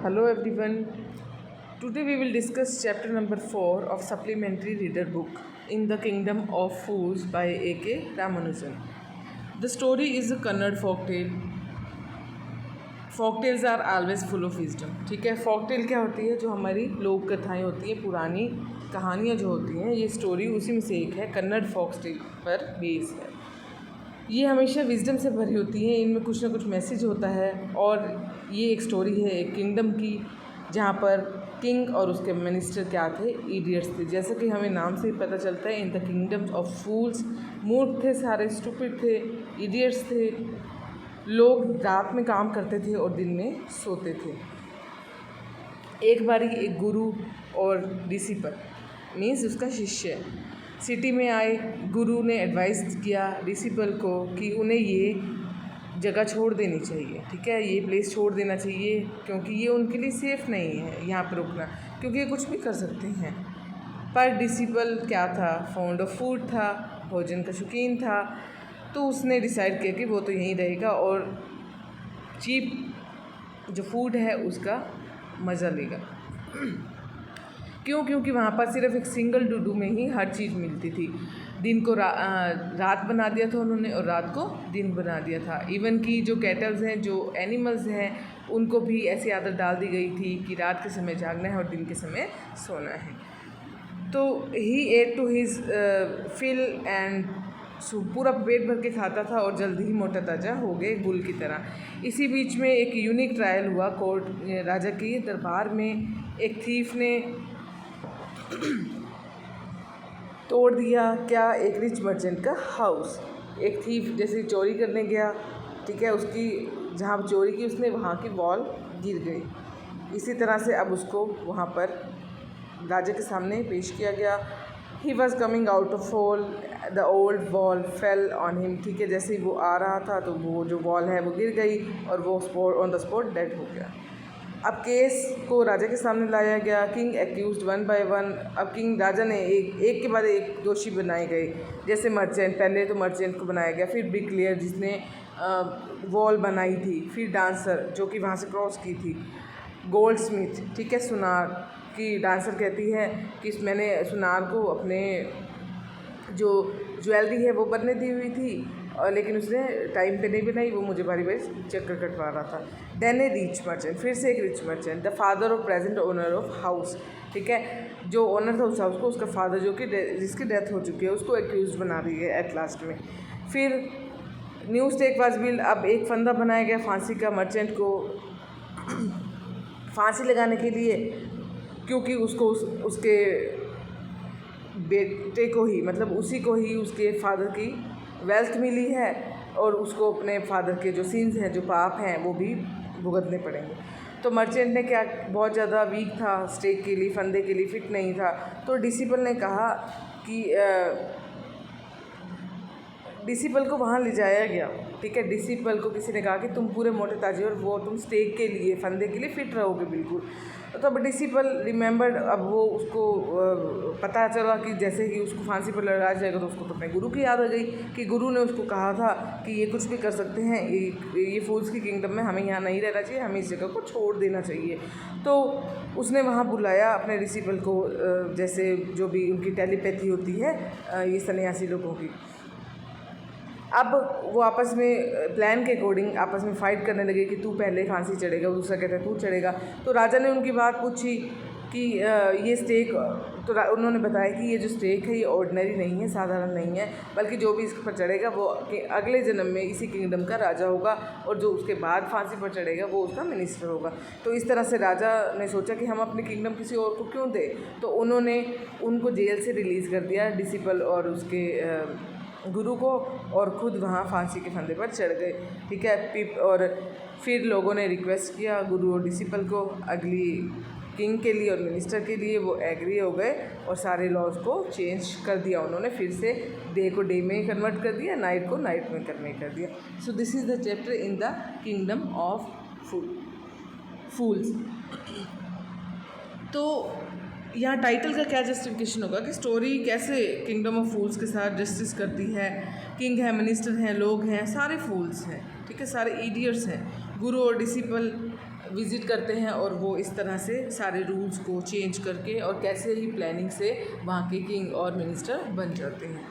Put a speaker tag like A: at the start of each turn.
A: Hello everyone. Today we will discuss chapter number 4 of supplementary reader book In the Kingdom of Fools by A.K. Ramanujan. The story is a Kannada folk tale. Folk tales are always full of wisdom. ठीक है, folk tale क्या होती है? जो हमारी लोक कथाएँ होती हैं, पुरानी कहानियाँ जो होती हैं, ये स्टोरी उसी में से एक है. कन्नड़ फोक टेल पर बेस है. ये हमेशा विजडम से भरी होती हैं, इनमें कुछ ना कुछ मैसेज होता है. और ये एक स्टोरी है एक किंगडम की, जहाँ पर किंग और उसके मिनिस्टर क्या थे? इडियट्स थे. जैसे कि हमें नाम से ही पता चलता है, इन द किंगडम ऑफ फूल्स. मूर्ख थे सारे, स्टूपिड थे, इडियट्स थे. लोग रात में काम करते थे और दिन में सोते थे. एक बारी एक गुरु और डिसिपल मीन्स उसका शिष्य सिटी में आए. गुरु ने एडवाइस किया डिसिपल को कि उन्हें ये जगह छोड़ देनी चाहिए. ठीक है, ये प्लेस छोड़ देना चाहिए, क्योंकि ये उनके लिए सेफ़ नहीं है यहाँ पर रुकना, क्योंकि ये कुछ भी कर सकते हैं. पर डिसिपल क्या था? फॉन्ड ऑफ फूड था, भोजन का शौकीन था. तो उसने डिसाइड किया कि वो तो यहीं रहेगा और चीप जो फूड है उसका मज़ा लेगा. क्यों? क्योंकि वहाँ पर सिर्फ एक सिंगल डूडू में ही हर चीज़ मिलती थी. दिन को रात बना दिया था उन्होंने और रात को दिन बना दिया था. इवन कि जो कैटल्स हैं, जो एनिमल्स हैं, उनको भी ऐसी आदत डाल दी गई थी कि रात के समय जागना है और दिन के समय सोना है. तो he ate to his fill and पूरा पेट भर के खाता था और जल्दी ही मोटा ताज़ा हो गए बुल की तरह. इसी बीच में एक यूनिक ट्रायल हुआ कोर्ट राजा के दरबार में. एक थीफ ने तोड़ दिया क्या? एक रिच मर्चेंट का हाउस. एक थीफ जैसे चोरी करने गया, ठीक है, उसकी जहाँ चोरी की उसने वहाँ की वॉल गिर गई. इसी तरह से अब उसको वहाँ पर राजा के सामने पेश किया गया. He was coming out of hall, the old wall fell on him. ठीक है, जैसे ही वो आ रहा था तो वो जो वॉल है वो गिर गई और वो ऑन द स्पॉट डेड हो गया. अब केस को राजा के सामने लाया गया. King accused one by one. अब किंग राजा ने एक के बाद एक दोषी बनाए गए. जैसे मर्चेंट, पहले तो मर्चेंट को बनाया गया, फिर ब्रिकलेयर जिसने वॉल बनाई थी, फिर डांसर जो कि वहाँ से क्रॉस की थी, गोल्ड स्मिथ, ठीक है, सुनार की डांसर कहती है कि मैंने सुनार को अपने जो ज्वेलरी है वो बनने दी हुई थी, और लेकिन उसने टाइम पे नहीं बनाई, वो मुझे बारी बारी चक्कर कटवा रहा था. देन ए रिच मर्चेंट, फिर से एक rich merchant, the father of present owner of house. ठीक है, जो ओनर था उस हाउस को, उसका फादर जो कि जिसकी डेथ हो चुकी है, उसको एक्यूज बना दी है एट लास्ट में. फिर न्यू स्टेक वाज बिल्ड. अब एक फंदा बनाया गया फांसी का मर्चेंट को फांसी लगाने के लिए, क्योंकि उसको उसके बेटे को ही, मतलब उसी को ही उसके फादर की वेल्थ मिली है और उसको अपने फादर के जो सीन्स हैं, जो पाप हैं, वो भी भुगतने पड़ेंगे. तो मर्चेंट ने क्या, बहुत ज़्यादा वीक था स्टेक के लिए, फंदे के लिए फिट नहीं था. तो डिसिपल ने कहा कि डिसिपल को वहाँ ले जाया गया. ठीक है, डिसिपल को किसी ने कहा कि तुम पूरे मोटे ताजे और वो तुम स्टेक के लिए, फंदे के लिए फिट रहोगे बिल्कुल. तो अब डिसिपल रिमेंबर्ड, अब वो उसको पता चला कि जैसे ही उसको फांसी पर लड़ाया जाएगा तो उसको तो अपने गुरु की याद आ गई कि गुरु ने उसको कहा था कि ये कुछ भी कर सकते हैं, ये फूल्स की किंगडम में, हमें यहाँ नहीं रहना चाहिए, हमें इस जगह को छोड़ देना चाहिए. तो उसने वहाँ बुलाया अपने डिसिपल को, जैसे जो भी उनकी टेलीपैथी होती है ये सन्यासी लोगों की. अब वो आपस में प्लान के अकॉर्डिंग आपस में फ़ाइट करने लगे कि तू पहले फांसी चढ़ेगा, दूसरा कहता है तू चढ़ेगा. तो राजा ने उनकी बात पूछी कि ये स्टेक, तो उन्होंने बताया कि ये जो स्टेक है ये ऑर्डिनरी नहीं है, साधारण नहीं है, बल्कि जो भी इस पर चढ़ेगा वो अगले जन्म में इसी किंगडम का राजा होगा, और जो उसके बाद फांसी पर चढ़ेगा वो उसका मिनिस्टर होगा. तो इस तरह से राजा ने सोचा कि हम अपनी किंगडम किसी और को क्यों दें. तो उन्होंने उनको जेल से रिलीज़ कर दिया, डिसिपल और उसके गुरु को, और ख़ुद वहाँ फांसी के फंदे पर चढ़ गए. ठीक है, और फिर लोगों ने रिक्वेस्ट किया गुरु और डिसिपल को अगली किंग के लिए और मिनिस्टर के लिए. वो एग्री हो गए और सारे लॉज को चेंज कर दिया उन्होंने. फिर से डे को डे में कन्वर्ट कर दिया, नाइट को नाइट में कन्वर्ट कर दिया. So this is the chapter in the kingdom of fools. तो यहाँ टाइटल का क्या जस्टिफिकेशन होगा कि स्टोरी कैसे किंगडम ऑफ फूल्स के साथ जस्टिस करती है. किंग है, मिनिस्टर हैं, लोग हैं, सारे फूल्स हैं. ठीक है, सारे इडियट्स हैं. गुरु और डिसिपल विज़िट करते हैं और वो इस तरह से सारे रूल्स को चेंज करके और कैसे ही प्लानिंग से वहाँ के किंग और मिनिस्टर बन जाते हैं।